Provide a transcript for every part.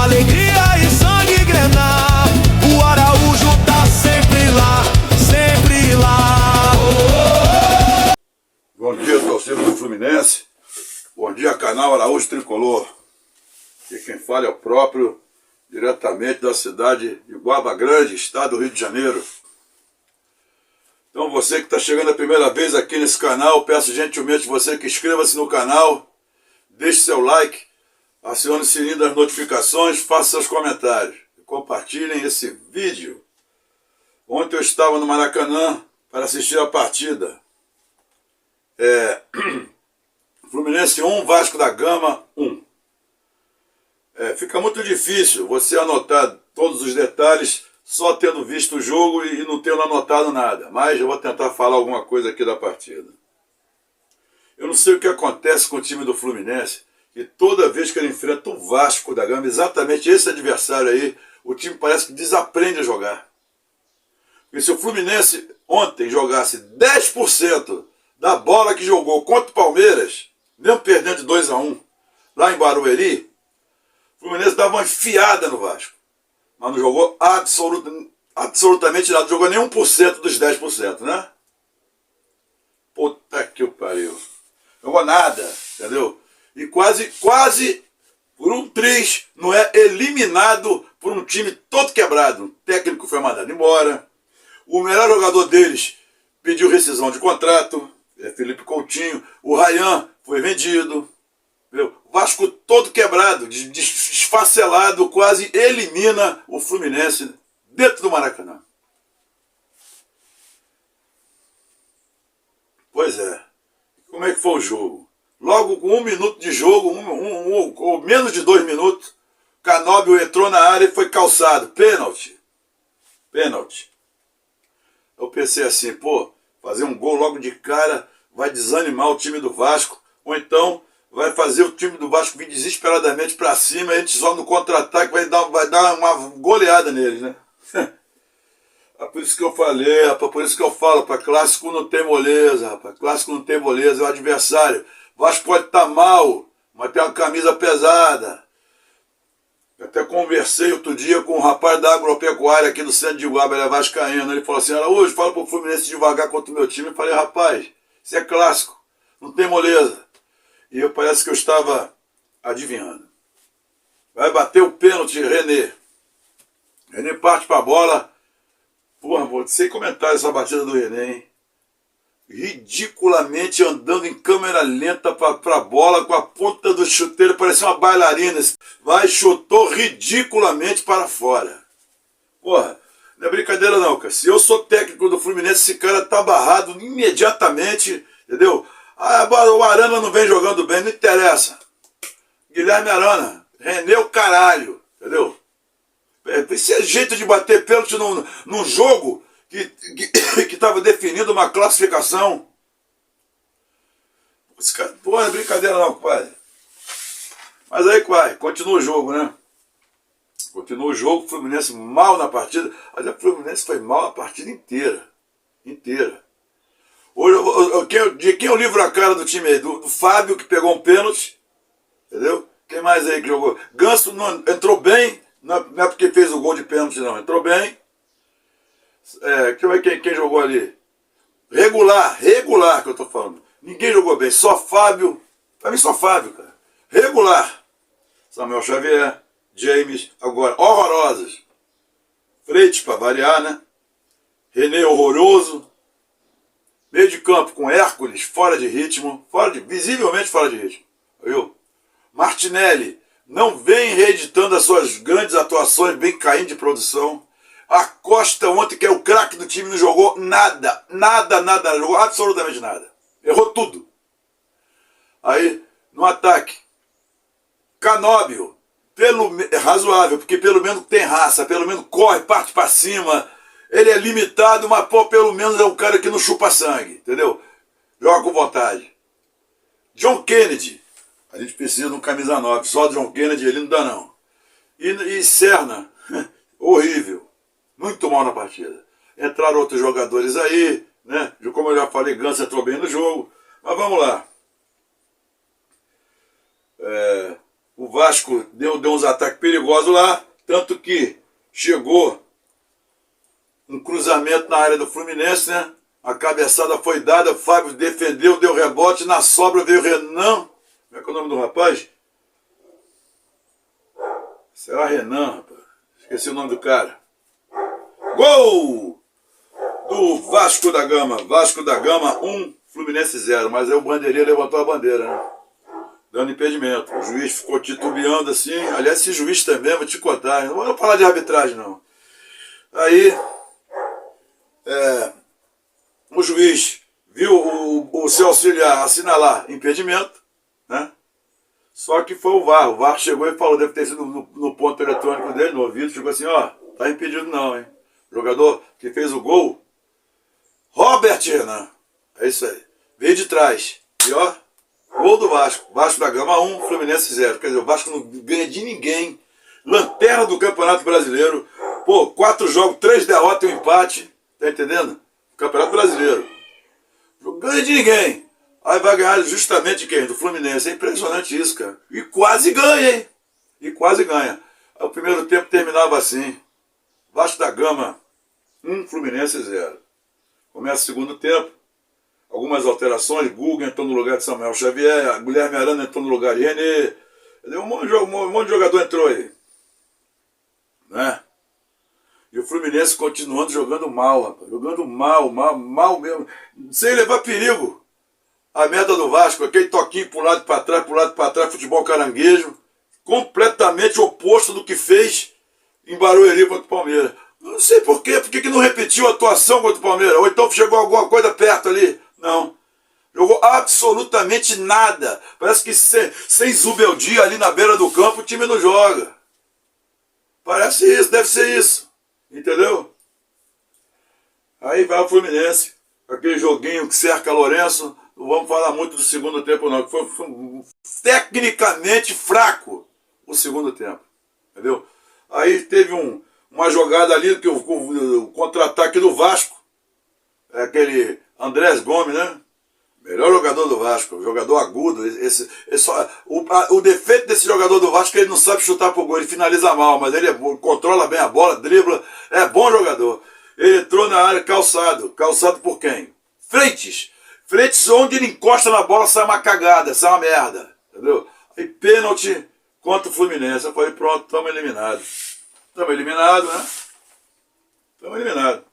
alegria e sangue grenar. O Araújo tá sempre lá, sempre lá. Bom dia, torcida do Fluminense. Bom dia, canal Araújo Tricolor. E quem fala é o próprio, diretamente da cidade de Guaba Grande, estado do Rio de Janeiro. Então você que está chegando a primeira vez aqui nesse canal, peço gentilmente você que inscreva-se no canal, deixe seu like, acione o sininho das notificações, faça seus comentários e compartilhem esse vídeo. Ontem eu estava no Maracanã para assistir a partida. Fluminense 1, Vasco da Gama 1. Fica muito difícil você anotar todos os detalhes só tendo visto o jogo e não tendo anotado nada. Mas eu vou tentar falar alguma coisa aqui da partida. Eu não sei o que acontece com o time do Fluminense, que toda vez que ele enfrenta o Vasco da Gama, exatamente esse adversário aí, o time parece que desaprende a jogar. Porque se o Fluminense ontem jogasse 10% da bola que jogou contra o Palmeiras, mesmo perdendo de 2-1 lá em Barueri, o Fluminense dava uma enfiada no Vasco. Mas não jogou absolutamente nada. Não jogou nem 1% dos 10%, né? Puta que o pariu. Jogou nada, entendeu? E quase por um triz não é eliminado por um time todo quebrado. O técnico foi mandado embora. O melhor jogador deles pediu rescisão de contrato. Felipe Coutinho. O Ryan foi vendido. Entendeu? O Vasco todo quebrado, desfacelado, quase elimina o Fluminense dentro do Maracanã. Pois é. Como é que foi o jogo? Logo com 1 minuto de jogo, ou menos de 2 minutos, Canóbio entrou na área e foi calçado. Pênalti. Pênalti. Eu pensei assim, fazer um gol logo de cara vai desanimar o time do Vasco, ou então vai fazer o time do Vasco vir desesperadamente para cima, e a gente só no contra-ataque vai dar uma goleada neles, né? É por isso que eu falei, rapaz, por isso que eu falo, rapaz, clássico não tem moleza, rapaz, clássico não tem moleza, é o adversário. O Vasco pode estar mal, mas tem uma camisa pesada. Eu até conversei outro dia com um rapaz da agropecuária aqui do centro de Guaba, ele é vascaíno, ele falou assim, hoje fala pro Fluminense devagar contra o meu time. Eu falei, rapaz, isso é clássico, não tem moleza. E parece que eu estava adivinhando. Vai bater o pênalti, René. René parte para a bola. Vou sem comentar essa batida do René, hein? Ridiculamente andando em câmera lenta para a bola com a ponta do chuteiro, parecia uma bailarina. Vai, chutou ridiculamente para fora. Não é brincadeira não, cara. Se eu sou técnico do Fluminense, esse cara tá barrado imediatamente, entendeu? O Arana não vem jogando bem, não interessa. Guilherme Arana, René o caralho, entendeu? Esse é jeito de bater pênalti num jogo que estava definindo uma classificação. Esse cara, não é brincadeira não, compadre. Mas aí, vai, continua o jogo, né? Continua o jogo, o Fluminense mal na partida. Mas o Fluminense foi mal a partida inteira. Hoje, de quem eu livro a cara do time aí? Do Fábio, que pegou um pênalti, entendeu? Quem mais aí que jogou? Ganso não, entrou bem, não é porque fez o gol de pênalti não, entrou bem. Quem jogou ali? Regular que eu tô falando. Ninguém jogou bem, só Fábio. Pra mim só Fábio, cara. Regular. Samuel Xavier, James, agora, horrorosas. Freitas pra variar, né? René horroroso. Meio de campo com Hércules, fora de ritmo, visivelmente fora de ritmo. Viu? Martinelli não vem reeditando as suas grandes atuações, vem caindo de produção. A Costa ontem, que é o craque do time, não jogou nada, não jogou absolutamente nada. Errou tudo. Aí, no ataque, Canóbio, razoável, porque pelo menos tem raça, pelo menos corre, parte para cima. Ele é limitado, mas pelo menos é um cara que não chupa sangue, entendeu? Joga com vontade. John Kennedy, a gente precisa de um camisa 9, só John Kennedy ele não dá não. E Serna, horrível, muito mal na partida. Entraram outros jogadores aí, né? Como eu já falei, Ganso entrou bem no jogo, mas vamos lá. o Vasco deu uns ataques perigosos lá, tanto que chegou um cruzamento na área do Fluminense, né? A cabeçada foi dada, o Fábio defendeu, deu rebote, na sobra veio o Renan. Como é que é o nome do rapaz? Será Renan, rapaz? Esqueci o nome do cara. Gol do Vasco da Gama. Vasco da Gama 1, Fluminense 0. Mas aí o bandeirinha levantou a bandeira, né? Dando impedimento. O juiz ficou titubeando assim. Aliás, esse juiz também, vou te contar. Não vou falar de arbitragem, não. Aí, o juiz viu o seu auxiliar assinalar impedimento, né? Só que foi o VAR. O VAR chegou e falou, deve ter sido no ponto eletrônico dele, no ouvido, chegou assim, ó, tá impedido não, hein? O jogador que fez o gol, Robert Renan. É isso aí. Veio de trás. E ó, gol do Vasco. Vasco da Gama 1, Fluminense 0. Quer dizer, o Vasco não ganha de ninguém. Lanterna do Campeonato Brasileiro. Pô, 4 jogos, 3 derrotas e um empate. Tá entendendo? Campeonato Brasileiro. Não ganha de ninguém. Aí vai ganhar justamente quem? Do Fluminense. É impressionante isso, cara. E quase ganha, hein? E quase ganha. Aí o primeiro tempo terminava assim. Vasco da Gama 1, Fluminense 0. Começa o segundo tempo. Algumas alterações. Guga entrou no lugar de Samuel Xavier. Guilherme Arana entrou no lugar de René. Um monte de jogador entrou aí. Né? E o Fluminense continuando jogando mal, rapaz. Jogando mal mesmo. Sem levar perigo. A meta do Vasco, aquele toquinho pro lado e para trás, futebol caranguejo. Completamente oposto do que fez em Barueri contra o Palmeiras. Não sei por quê que não repetiu a atuação contra o Palmeiras. Ou então chegou alguma coisa perto ali. Não. Jogou absolutamente nada. Parece que sem Zubeldia ali na beira do campo o time não joga. Parece isso, deve ser isso. Entendeu? Aí vai o Fluminense, aquele joguinho que cerca Lourenço. Não vamos falar muito do segundo tempo não, que foi tecnicamente fraco o segundo tempo. Entendeu? Aí teve uma jogada ali, que o contra-ataque do Vasco, aquele Andrés Gomes, né? Melhor jogador do Vasco, jogador agudo. O defeito desse jogador do Vasco é que ele não sabe chutar pro gol, ele finaliza mal, mas ele controla bem a bola, dribla, é bom jogador. Ele entrou na área calçado. Calçado por quem? Freitas, onde ele encosta na bola, sai uma cagada, sai uma merda. Entendeu? Aí pênalti contra o Fluminense. Eu falei, pronto, estamos eliminados. Estamos eliminados, né? Estamos eliminados.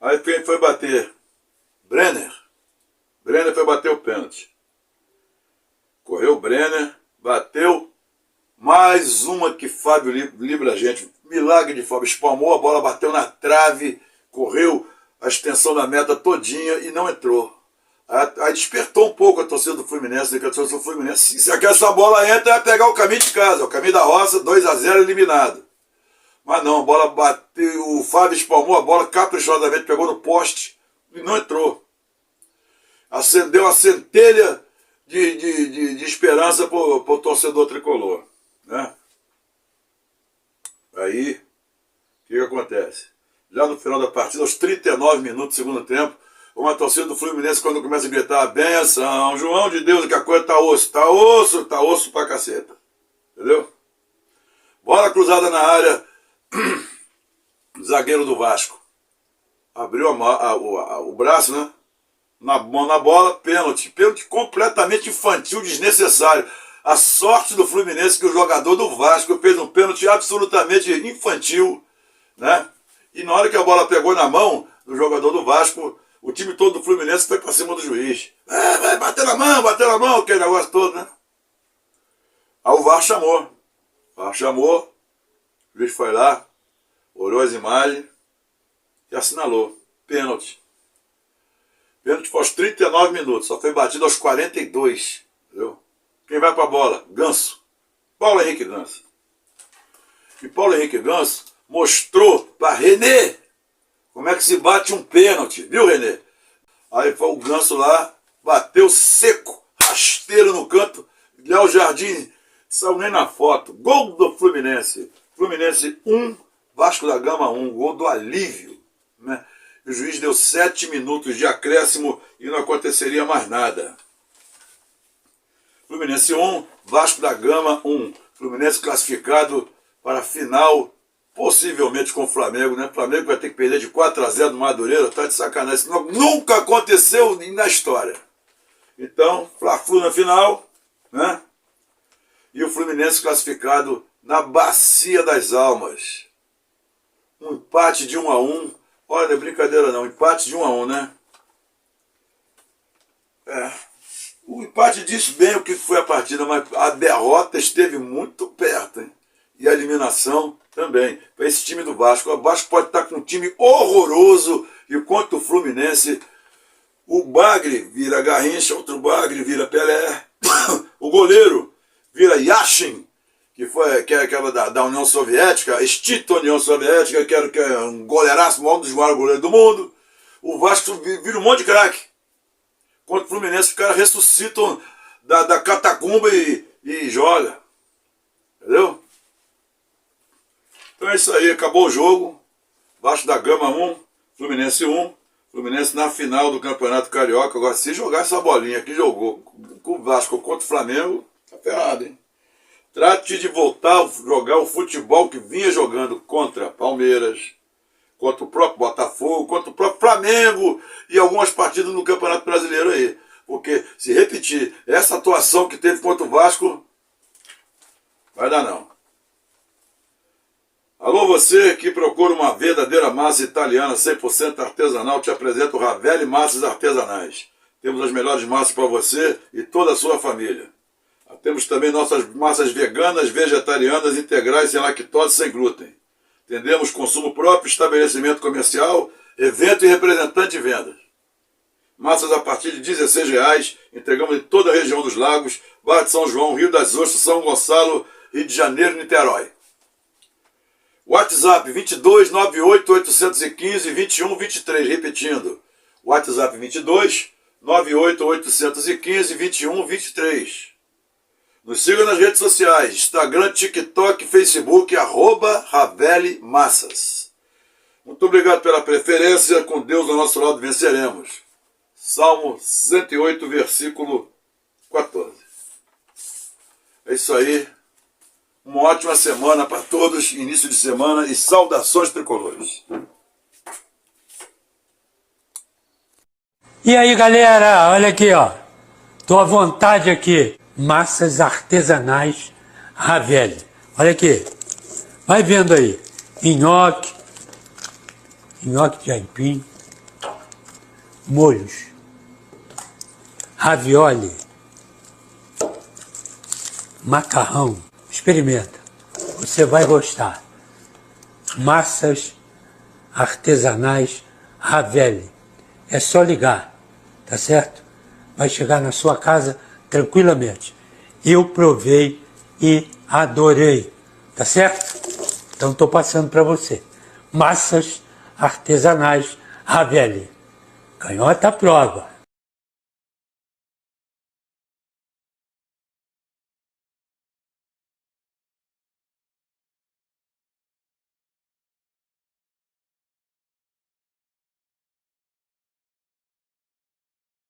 Aí quem foi bater? Brenner foi bater o pênalti. Correu o Brenner, bateu. Mais uma que Fábio livra a gente. Milagre de Fábio. Espalmou a bola, bateu na trave, correu a extensão da meta todinha e não entrou. Aí despertou um pouco a torcida do Fluminense, que a torcida do Fluminense, se essa bola entra, é pegar o caminho de casa, o caminho da roça, 2-0 eliminado. Mas não, a bola bateu, o Fábio espalmou a bola caprichosamente, pegou no poste e não entrou. Acendeu a centelha de esperança para o torcedor tricolor. Né? Aí, o que acontece? Já no final da partida, aos 39 minutos do segundo tempo, uma torcida do Fluminense, quando começa a gritar, benção, João de Deus, que a coisa tá osso pra caceta. Entendeu? Bola cruzada na área, zagueiro do Vasco. Abriu o braço, né? Na bola, pênalti. Pênalti completamente infantil, desnecessário. A sorte do Fluminense que o jogador do Vasco fez um pênalti absolutamente infantil, né? E na hora que a bola pegou na mão do jogador do Vasco, o time todo do Fluminense foi para cima do juiz. Vai bater na mão, aquele negócio todo, né? Aí o VAR chamou. O juiz foi lá, olhou as imagens e assinalou. Pênalti. Pênalti foi aos 39 minutos, só foi batido aos 42. Entendeu? Quem vai para a bola? Ganso. Paulo Henrique Ganso. E Paulo Henrique Ganso mostrou para René como é que se bate um pênalti, viu, René? Aí foi o Ganso lá, bateu seco, rasteiro no canto, Léo Jardim, saiu nem na foto. Gol do Fluminense. Fluminense 1, Vasco da Gama 1, gol do alívio. Né? O juiz deu 7 minutos de acréscimo e não aconteceria mais nada. Fluminense 1, Vasco da Gama 1. Fluminense classificado para a final, possivelmente com o Flamengo, né? O Flamengo vai ter que perder de 4-0 no Madureira, tá de sacanagem. Isso nunca aconteceu na história. Então, Fla-Flu na final, né? E o Fluminense classificado na Bacia das Almas. Um empate de 1-1. Olha, não é brincadeira não, empate de 1-1, né? O empate diz bem o que foi a partida, mas a derrota esteve muito perto, hein? E a eliminação também. Para esse time do Vasco. O Vasco pode estar com um time horroroso, e contra o Fluminense, o Bagre vira Garrincha, outro Bagre vira Pelé, o goleiro vira Yashin, que é aquela da União Soviética, extinta União Soviética, que é um goleiraço, um dos maiores goleiros do mundo. O Vasco vira um monte de craque. Contra o Fluminense, os caras ressuscitam da catacumba e joga. Entendeu? Então é isso aí, acabou o jogo. Vasco da Gama 1, Fluminense 1. Fluminense na final do Campeonato Carioca. Agora, se jogar essa bolinha que jogou com o Vasco contra o Flamengo, tá ferrado, hein? Trate de voltar a jogar o futebol que vinha jogando contra Palmeiras, contra o próprio Botafogo, contra o próprio Flamengo e algumas partidas no Campeonato Brasileiro aí. Porque se repetir essa atuação que teve contra o Vasco, vai dar não. Alô, você que procura uma verdadeira massa italiana 100% artesanal, te apresento o Ravelli Massas Artesanais. Temos as melhores massas para você e toda a sua família. Temos também nossas massas veganas, vegetarianas, integrais, sem lactose, sem glúten. Atendemos consumo próprio, estabelecimento comercial, evento e representante de vendas. Massas a partir de R$16, entregamos em toda a região dos lagos, Barra de São João, Rio das Ostras, São Gonçalo, Rio de Janeiro, Niterói. WhatsApp 22 98 815 21 23, repetindo. WhatsApp 22 98 815 21 23. Nos siga nas redes sociais, Instagram, TikTok, Facebook, @Ravelli Massas. Muito obrigado pela preferência, com Deus ao nosso lado venceremos. Salmo 108, versículo 14. É isso aí. Uma ótima semana para todos, início de semana, e saudações tricolores. E aí, galera, olha aqui, ó. Tô à vontade aqui. Massas artesanais Ravelli. Olha aqui. Vai vendo aí. Nhoque de aipim, molhos, ravioli, macarrão. Experimenta. Você vai gostar. Massas artesanais Ravelli. É só ligar, tá certo? Vai chegar na sua casa tranquilamente. Eu provei e adorei, tá certo? Então estou passando para você. Massas artesanais Ravelli. Canhota à prova.